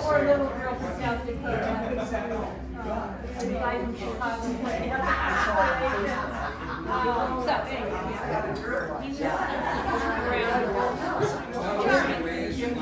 Or a little girl from South Dakota. The guy from Chicago. So anyway, he's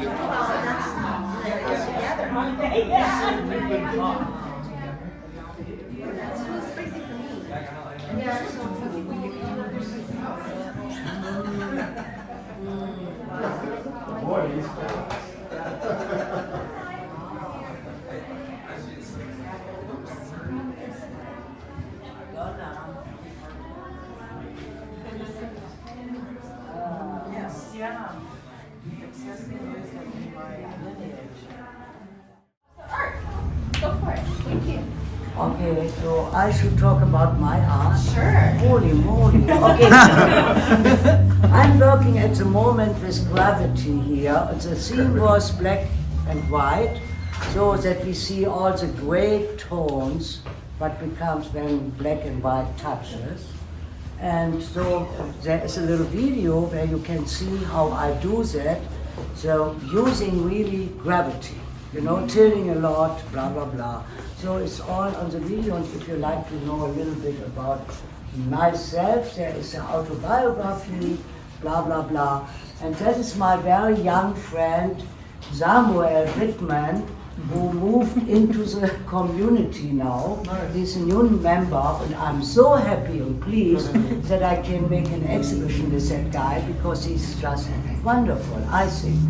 Okay, so I should talk about my art. Sure. Holy moly. Okay. I'm working at the moment with gravity here. The theme was black and white, so that we see all the gray tones, what becomes when black and white touches. And so there is a little video where you can see how I do that. So using really gravity, you know, tilting a lot, blah, blah, blah. So it's all on the video, and if you like to know a little bit about myself, there is an autobiography, blah, blah, blah. And that is my very young friend, Samuel Whitman, who moved into the community now. He's a new member, and I'm so happy and pleased that I can make an exhibition with that guy, because he's just wonderful, I think.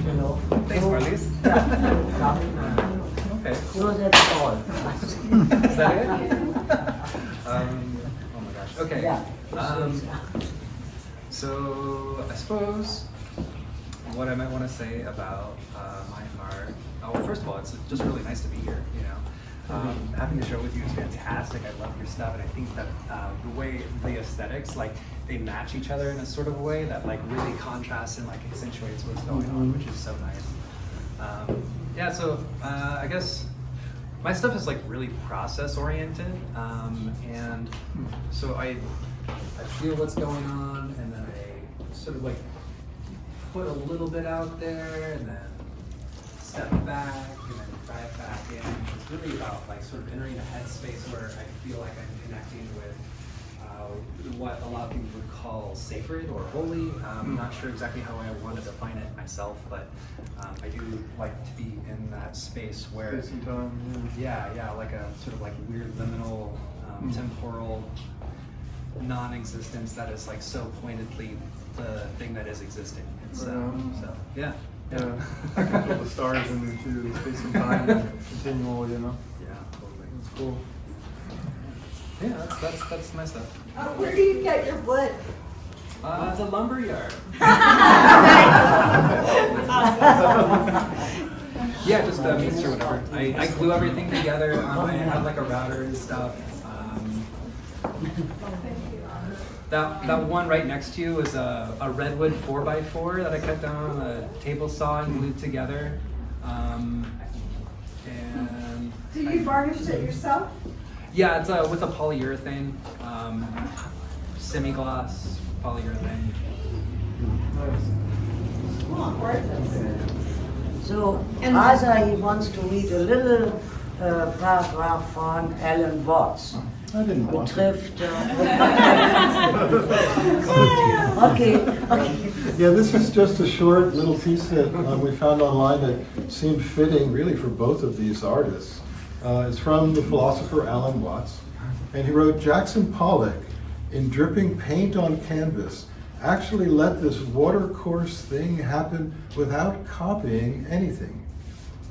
You know. Thanks, Marlis. Yeah. Okay. So that's all. Is that it? Oh my gosh. Okay. Yeah. So I suppose what I might want to say about my art. Well, first of all, it's just really nice to be here. You know, having the show with you is fantastic. I love your stuff, and I think that the way the aesthetics, like, they match each other in a sort of way that like really contrasts and like accentuates what's going on, which is so nice. Yeah, so I guess my stuff is like really process oriented, and so I feel what's going on, and then I sort of like put a little bit out there, and then step back, and then dive back in. It's really about like sort of entering a headspace where I feel like I'm connecting with what a lot of people would call sacred or holy. I'm not sure exactly how I want to define it myself, but I do like to be in that space where space and time, yeah, like a sort of like weird liminal, temporal non-existence that is like so pointedly the thing that is existing. It's, so yeah. Yeah, I can feel the stars in there too, space and time, and continual, you know. Yeah, totally. It's cool. Yeah, that's my stuff. Where do you get your wood? The lumber yard. Yeah, just meets or whatever. I glue everything together. I have like a router and stuff. That one right next to you is a redwood 4x4 that I cut down on a table saw and glued together. And Do you varnish it yourself? yeah, it's with a polyurethane, semi-gloss polyurethane. So, Asa, he wants to read a little paragraph from Alan Watts. I didn't want to. Betrifft. Okay. Yeah, this is just a short little piece that we found online that seemed fitting really for both of these artists. It's from the philosopher Alan Watts, and he wrote, Jackson Pollock, in dripping paint on canvas, actually let this watercourse thing happen without copying anything.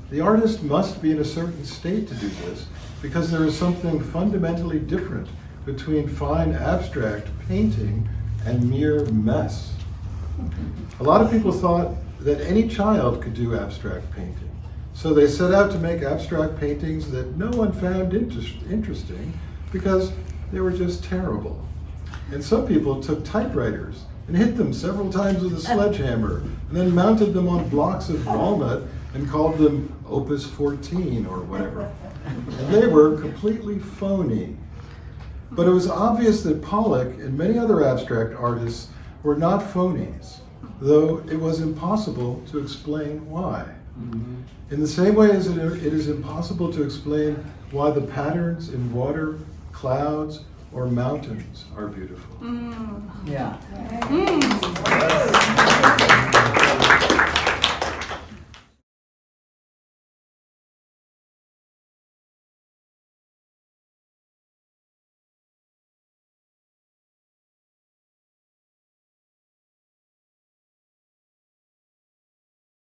The artist must be in a certain state to do this, because there is something fundamentally different between fine abstract painting and mere mess. A lot of people thought that any child could do abstract painting. So they set out to make abstract paintings that no one found interesting because they were just terrible. And some people took typewriters and hit them several times with a sledgehammer and then mounted them on blocks of walnut and called them Opus 14 or whatever. And they were completely phony. But it was obvious that Pollock and many other abstract artists were not phonies, though it was impossible to explain why. In the same way as it is impossible to explain why the patterns in water, clouds, or mountains are beautiful. Yeah.